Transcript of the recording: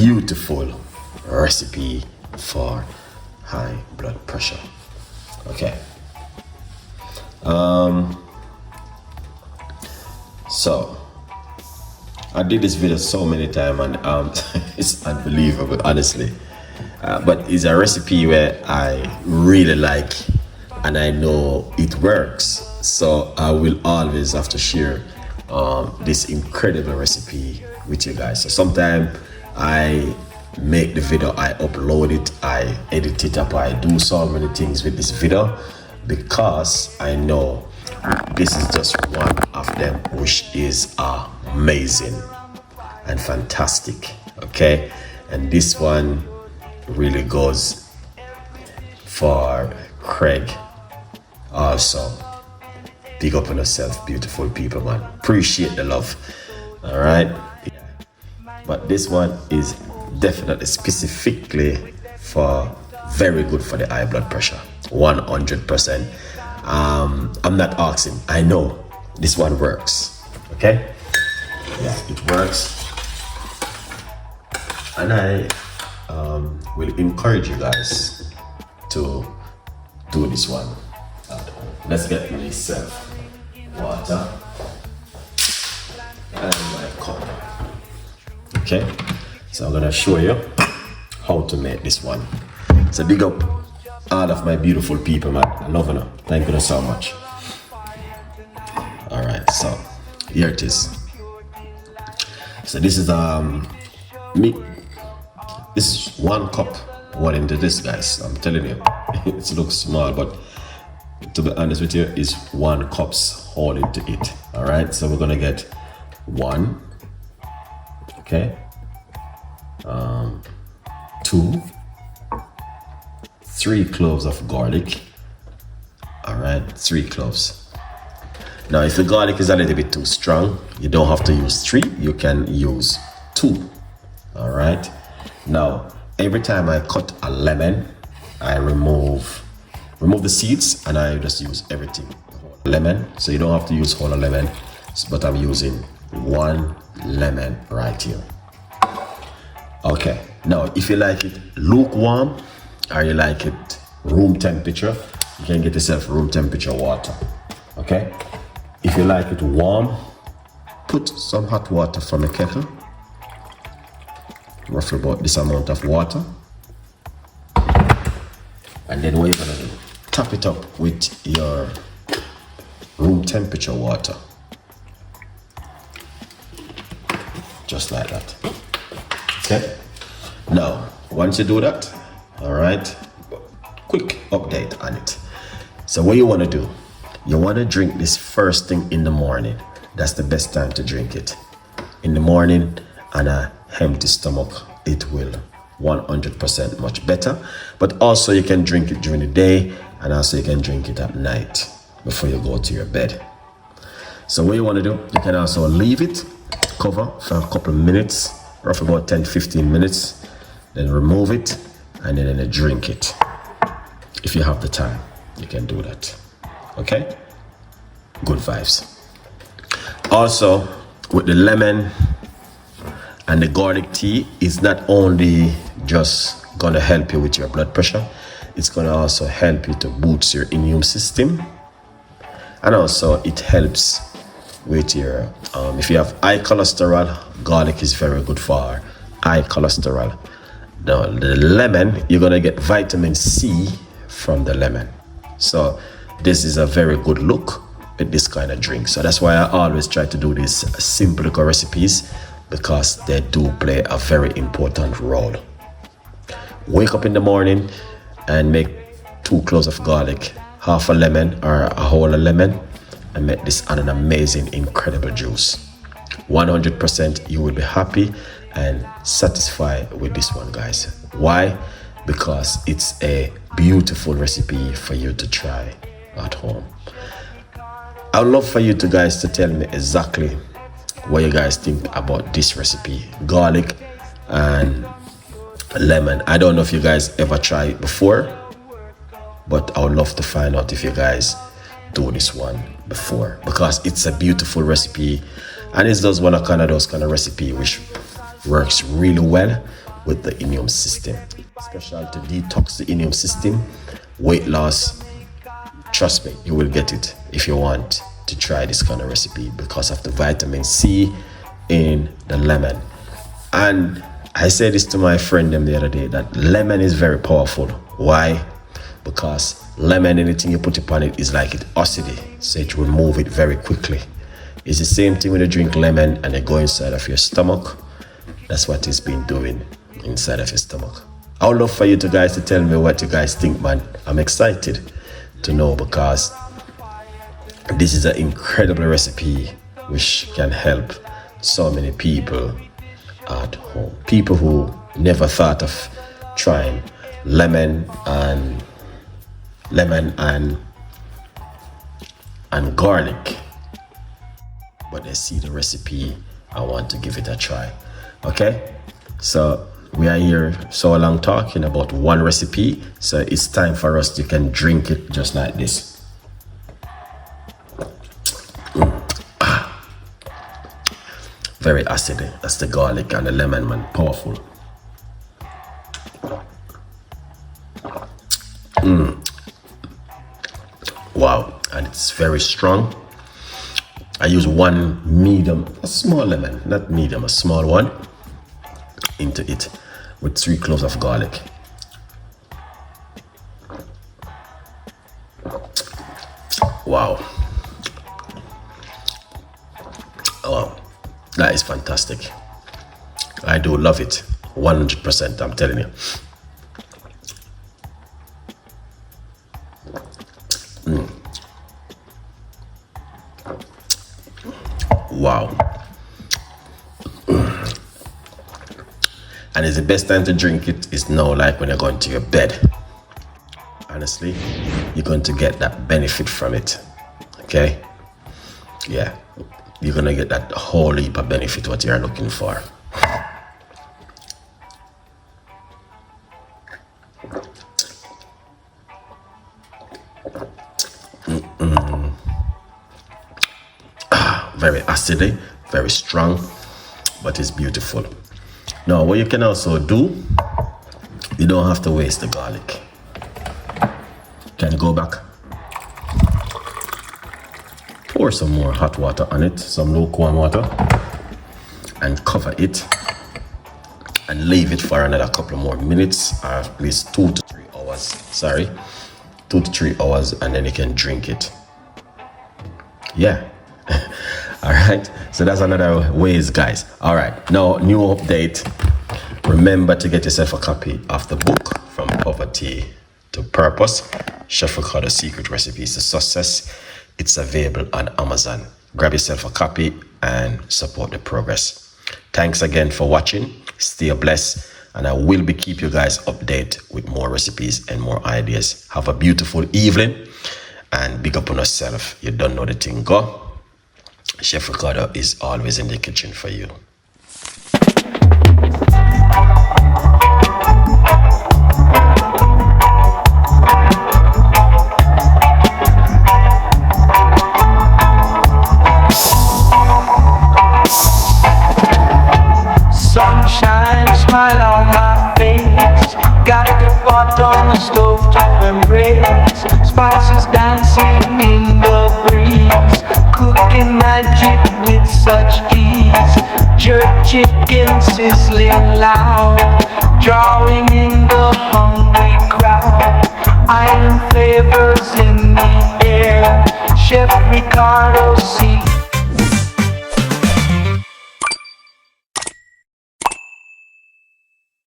beautiful recipe for high blood pressure. Okay. So I did this video so many times, and it's unbelievable, honestly. But it's a recipe where I really like, and I know it works. So I will always have to share this incredible recipe with you guys. So sometimes I make the video, I upload it, I edit it up, I do so many things with this video because I know this is just one of them, which is amazing and fantastic. Okay, and this one really goes for Craig also. Big up on yourself, beautiful people, man. Appreciate the love. All right, but this one is definitely specifically for very good for the high blood pressure, 100%. I'm not asking, I know this one works. Okay, yeah, it works, and I will encourage you guys to do this one at home. Let's get myself water and my cup. Okay, so I'm gonna show you how to make this one. So big up all of my beautiful people, man. I love you. Thank you so much. All right, so here it is. So this is me. This is 1 cup. What into this, guys? I'm telling you, it looks small, but to be honest with you, is 1 cup's all into it. All right, so we're gonna get 1. Okay. 2, 3 cloves of garlic. All right, 3 cloves. Now, if the garlic is a little bit too strong, you don't have to use 3. You can use 2. All right. Now, every time I cut a lemon, I remove the seeds and I just use everything. Lemon, so you don't have to use whole lemon, but I'm using 1 lemon right here. Okay, now if you like it lukewarm or you like it room temperature, you can get yourself room temperature water. Okay, if you like it warm, put some hot water from a kettle, roughly about this amount of water, and then what you're gonna do, top it up with your room temperature water, just like that. Okay, now once you do that, all right, quick update on it. So what you want to do, you want to drink this first thing in the morning. That's the best time to drink it, in the morning on a empty stomach. It will 100% much better. But also you can drink it during the day, and also you can drink it at night before you go to your bed. So what you want to do, you can also leave it cover for a couple of minutes, roughly about 10-15 minutes, then remove it and then drink it. If you have the time, you can do that. Okay, good vibes. Also with the lemon and the garlic tea, is not only just gonna help you with your blood pressure, it's gonna also help you to boost your immune system, and also it helps with your if you have high cholesterol, garlic is very good for high cholesterol. Now the lemon, you're gonna get vitamin C from the lemon, so this is a very good look with this kind of drink. So that's why I always try to do these simple little recipes, because they do play a very important role. Wake up in the morning and make 2 cloves of garlic, half a lemon or a whole lemon, and make this an amazing, incredible juice. 100% you will be happy and satisfied with this one, guys. Why? Because it's a beautiful recipe for you to try at home. I would love for you guys to tell me exactly what you guys think about this recipe, garlic and lemon. I don't know if you guys ever tried it before, but I would love to find out if you guys do this one before, because it's a beautiful recipe, and it's just one of those kind of recipe which works really well with the immune system. Special to detox the immune system, weight loss. Trust me, you will get it if you want to try this kind of recipe because of the vitamin C in the lemon. And I said this to my friend the other day that lemon is very powerful. Why? Because lemon, anything you put upon it is like it acidity, so it will remove it very quickly. It's the same thing when you drink lemon and it go inside of your stomach. That's what it's been doing inside of your stomach. I would love for you guys to tell me what you guys think, man. I'm excited to know because this is an incredible recipe which can help so many people at home. People who never thought of trying lemon and garlic, but they see the recipe and want to give it a try. Okay, so we are here so long talking about one recipe, so it's time for us to can drink it just like this. Very acidic. That's the garlic and the lemon, man. Powerful. Wow, and it's very strong. I use one medium, a small lemon, not medium, a small one, into it with 3 cloves of garlic. Wow. Oh, that is fantastic. I do love it. 100%, I'm telling you. Wow. And it's the best time to drink it is now, like when you're going to your bed. Honestly, you're going to get that benefit from it. Okay? Yeah. You're going to get that whole heap of benefit what you're looking for. Very acidic, very strong, but it's beautiful. Now, what you can also do, you don't have to waste the garlic. Can you go back? Pour some more hot water on it, some lukewarm water, and cover it and leave it for another couple more minutes, or at least 2 to 3 hours. Sorry, 2 to 3 hours, and then you can drink it. Yeah. All right, so that's another ways, guys. All right, now new update. Remember to get yourself a copy of the book From Poverty to Purpose, Chef Ricardo's Secret Recipes to Success. It's available on Amazon. Grab yourself a copy and support the progress. Thanks again for watching. Stay blessed, and I will be keep you guys updated with more recipes and more ideas. Have a beautiful evening and big up on yourself. You don't know the thing go. Chef Ricardo is always in the kitchen for you. Sunshine, smile on my face. Got the pot on the stove to embrace. Spices dancing in the breeze. Cooking magic with such ease. Jerk chicken sizzling loud. Drawing in the hungry crowd. Iron flavors in the air. Chef Ricardo